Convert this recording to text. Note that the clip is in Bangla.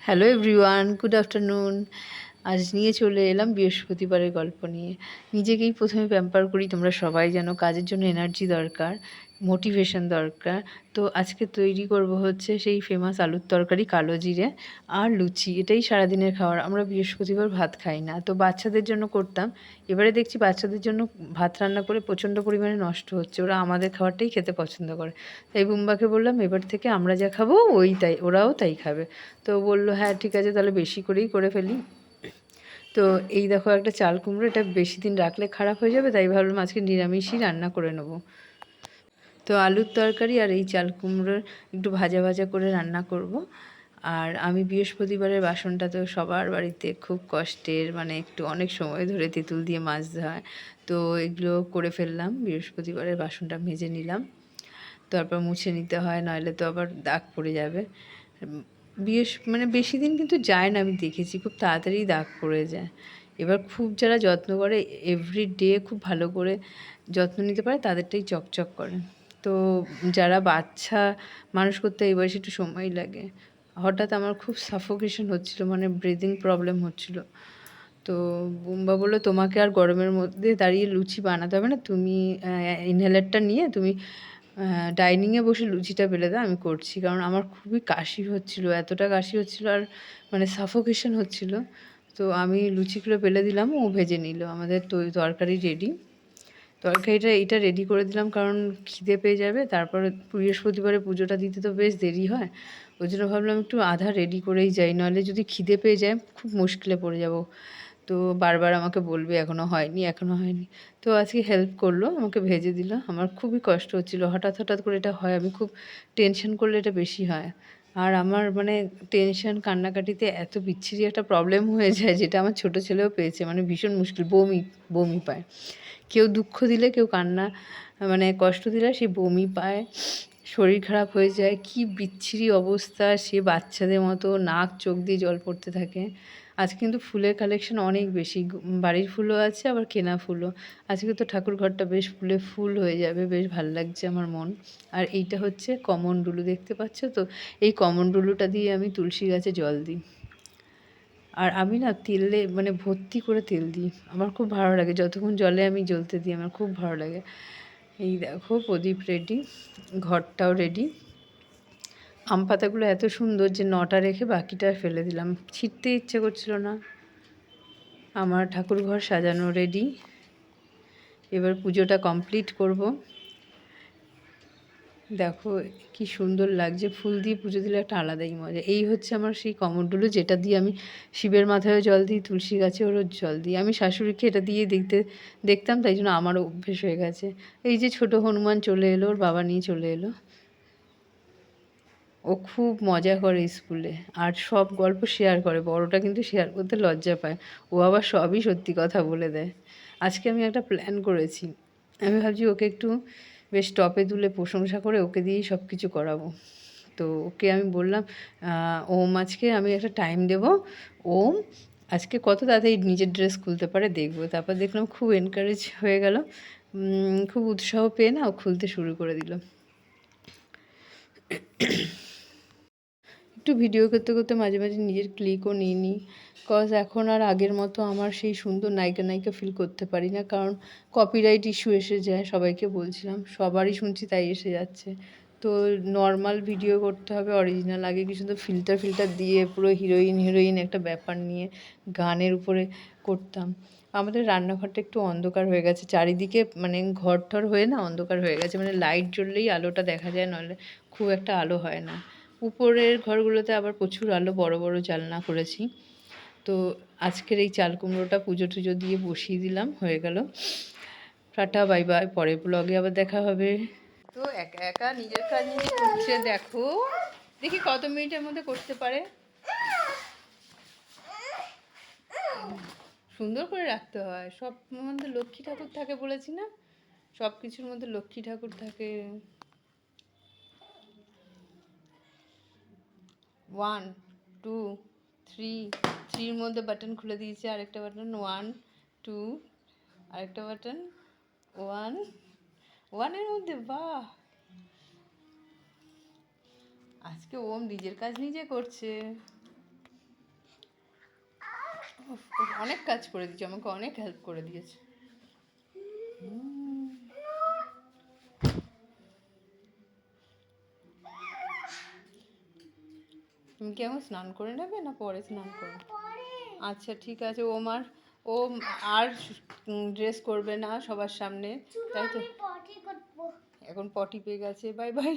Hello everyone, good afternoon. আজ নিয়ে চলে এলাম বৃহস্পতিবারের গল্প নিয়ে। নিজেকেই প্রথমে প্যাম্পার করি, তোমরা সবাই জানো কাজের জন্য এনার্জি দরকার, মোটিভেশন দরকার। তো আজকে তৈরি করব হচ্ছে সেই ফেমাস আলুর তরকারি, কালো জিরে আর লুচি। এটাই সারাদিনের খাবার। আমরা বৃহস্পতিবার ভাত খাই না, তো বাচ্চাদের জন্য করতাম। এবারে দেখছি বাচ্চাদের জন্য ভাত রান্না করে প্রচণ্ড পরিমাণে নষ্ট হচ্ছে, ওরা আমাদের খাবারটাই খেতে পছন্দ করে। তাই বুম্বাকে বললাম এবার থেকে আমরা যা খাবো তাই ওরাও তাই খাবে। তো বললো হ্যাঁ ঠিক আছে, তাহলে বেশি করেই করে ফেলি। তো এই দেখো একটা চাল কুমড়ো, এটা বেশি দিন রাখলে খারাপ হয়ে যাবে, তাই ভাবলাম আজকে নিরামিষই রান্না করে নেবো। তো আলুর তরকারি আর এই চাল কুমড়োর একটু ভাজা ভাজা করে রান্না করব। আর আমি বৃহস্পতিবারের বাসনটা তো সবার বাড়িতে খুব কষ্টের, মানে একটু অনেক সময় ধরে তেঁতুল দিয়ে মাজতে হয়। তো এগুলো করে ফেললাম, বৃহস্পতিবারের বাসনটা মেজে নিলাম। তারপর মুছে নিতে হয়, নইলে তো আবার দাগ পড়ে যাবে। মানে বেশি দিন কিন্তু যায় না, আমি দেখেছি খুব তাড়াতাড়ি দাগ পড়ে যায়। এবার খুব যারা যত্ন করে, এভরিডে খুব ভালো করে যত্ন নিতে পারে, তাদেরটাই চকচক করে। তো যারা বাচ্চা মানুষ করতে এই বয়সে একটু সময় লাগে। হঠাৎ আমার খুব সাফোকেশন হচ্ছিল, মানে ব্রিদিং প্রবলেম হচ্ছিল। তো বুম্বা বললো তোমাকে আর গরমের মধ্যে দাঁড়িয়ে লুচি বানাতে হবে না, তুমি ইনহেলারটা নিয়ে তুমি ডাইনিংয়ে বসে লুচিটা বেলে দাও, আমি করছি। কারণ আমার খুবই কাশি হচ্ছিল, এতটা কাশি হচ্ছিল আর মানে সাফোকেশন হচ্ছিল। তো আমি লুচিগুলো বেলে দিলাম, ও ভেজে নিল। আমাদের তরকারি রেডি। তরকারিটা এইটা রেডি করে দিলাম কারণ খিদে পেয়ে যাবে, তারপরে বৃহস্পতিবারে পুজোটা দিতে তো বেশ দেরি হয়। ওই জন্য ভাবলাম একটু আধা রেডি করেই যাই, নাহলে যদি খিদে পেয়ে যায় খুব মুশকিলে পড়ে যাব। তো বারবার আমাকে বলবে এখনও হয়নি, এখনও হয়নি। তো আজকে হেল্প করলো, আমাকে ভেজে দিল। আমার খুবই কষ্ট হচ্ছিল, হঠাৎ হঠাৎ করে এটা হয়। আমি খুব টেনশন করলে এটা বেশি হয়। আর আমার মানে টেনশন কান্নাকাটিতে এত বিচ্ছিরি একটা প্রবলেম হয়ে যায়, যেটা আমার ছোটো ছেলেও পেয়েছে, মানে ভীষণ মুশকিল, বমি বমি পায়। কেউ দুঃখ দিলে, কেউ কান্না মানে কষ্ট দিলে সে বমি পায়, শরীর খারাপ হয়ে যায়, কি বিচ্ছিরি অবস্থা। সে বাচ্চাদের মতো নাক চোখ দিয়ে জল পড়তে থাকে। আজ কিন্তু ফুলের কালেকশন অনেক বেশি, বাড়ির ফুলও আছে আবার কেনা ফুলও। আজকে তো ঠাকুর ঘরটা বেশ ফুলে ফুল হয়ে যাবে, বেশ ভালো লাগছে আমার মন। আর এইটা হচ্ছে কমণ্ডলু, দেখতে পাচ্ছ তো? এই কমণ্ডলুটা দিয়ে আমি তুলসী গাছে জল দিই। আর আমি না তেলে মানে ভর্তি করে তেল দিই, আমার খুব ভালো লাগে। যতক্ষণ জলে আমি জ্বলতে দিই আমার খুব ভালো লাগে। এই দেখো প্রদীপ রেডি, ঘরটাও রেডি। আম পাতাগুলো এত সুন্দর যে 9টা রেখে বাকিটা ফেলে দিলাম, ছিঁড়তে ইচ্ছে করছিল না। আমার ঠাকুর ঘর সাজানো রেডি, এবার পুজোটা কমপ্লিট করব। দেখো কি সুন্দর লাগছে, ফুল দিয়ে পুজো দিলে একটা আলাদাই মজা। এই হচ্ছে আমার সেই কমণ্ডলু, যেটা দিয়ে আমি শিবের মাথায়ও জল দিই, তুলসী গাছেও রোজ জল দিই। আমি শাশুড়িকে এটা দিয়ে দেখতাম, তাই জন্য আমারও অভ্যেস হয়ে গেছে। এই যে ছোট হনুমান চলে এলো, ওর বাবা নিয়ে চলে এলো। ও খুব মজা করে স্কুলে, আর সব গল্প শেয়ার করে। বড়টা কিন্তু শেয়ার করতে লজ্জা পায়, ও আবার সবই সত্যি কথা বলে দেয়। আজকে আমি একটা প্ল্যান করেছি, আমি ভাবছি ওকে একটু বেশ টপে তুলে প্রশংসা করে ওকে দিয়েই সব কিছু করাবো। তো ওকে আমি বললাম ওম আজকে আমি একটা টাইম দেব, ওম আজকে কত তাড়াতাড়ি নিজের ড্রেস খুলতে পারে দেখবো। তারপর দেখলাম খুব এনকারেজ হয়ে গেল, খুব উৎসাহ পেয়ে না ও খুলতে শুরু করে দিল। একটু ভিডিও করতে করতে মাঝে মাঝে নিজের ক্লিকও নিয়ে নিই, কজ এখন আর আগের মতো আমার সেই সুন্দর নায়িকা নায়িকা ফিল করতে পারি না, কারণ কপিরাইট ইস্যু এসে যায়। সবাইকে বলছিলাম, সবারই শুনছি তাই এসে যাচ্ছে। তো নর্মাল ভিডিও করতে হবে, অরিজিনাল। আগে কি সুন্দর ফিল্টার ফিল্টার দিয়ে পুরো হিরোইন হিরোইন একটা ব্যাপার নিয়ে গানের উপরে করতাম। আমাদের রান্নাঘরটা একটু অন্ধকার হয়ে গেছে চারিদিকে, মানে ঘর ঠর হয়ে না অন্ধকার হয়ে গেছে, মানে লাইট জ্বললেই আলোটা দেখা যায়, নাহলে খুব একটা আলো হয় না। উপরের ঘরগুলোতে আবার প্রচুর আলো, বড় বড় জানলা করেছি। তো আজকের এই চাল কুমড়োটা পুজো টুজো দিয়ে বসিয়ে দিলাম, হয়ে গেল। টাটা বাই বাই, পরের ব্লগে আবার দেখা হবে। তো একা একা নিজের কাজ নিজে করছে, দেখো দেখি কত মিনিটের মধ্যে করতে পারে। সুন্দর করে রাখতে হয়, সব মধ্যে লক্ষ্মী ঠাকুর থাকে বলেছি না, সব কিছুর মধ্যে লক্ষ্মী ঠাকুর থাকে। 1 2 3, 3-র মধ্যে বাটন খুলে দিয়েছে, আরেকটা বাটন 1 2, আরেকটা বাটন 1 1-এর মধ্যে। বাহ, আজকে ওম নিজের কাজ নিজে করছে। উফ, উফ, অনেক কাজ করে দিয়েছে, আমাকে অনেক হেল্প করে দিয়েছে। তুমি কেমন স্নান করে নেবে না পরে স্নান করবে? আচ্ছা ঠিক আছে। ও আর ড্রেস করবে না সবার সামনে, তাই তো? এখন পটি পেয়ে গেছে, বাই বাই।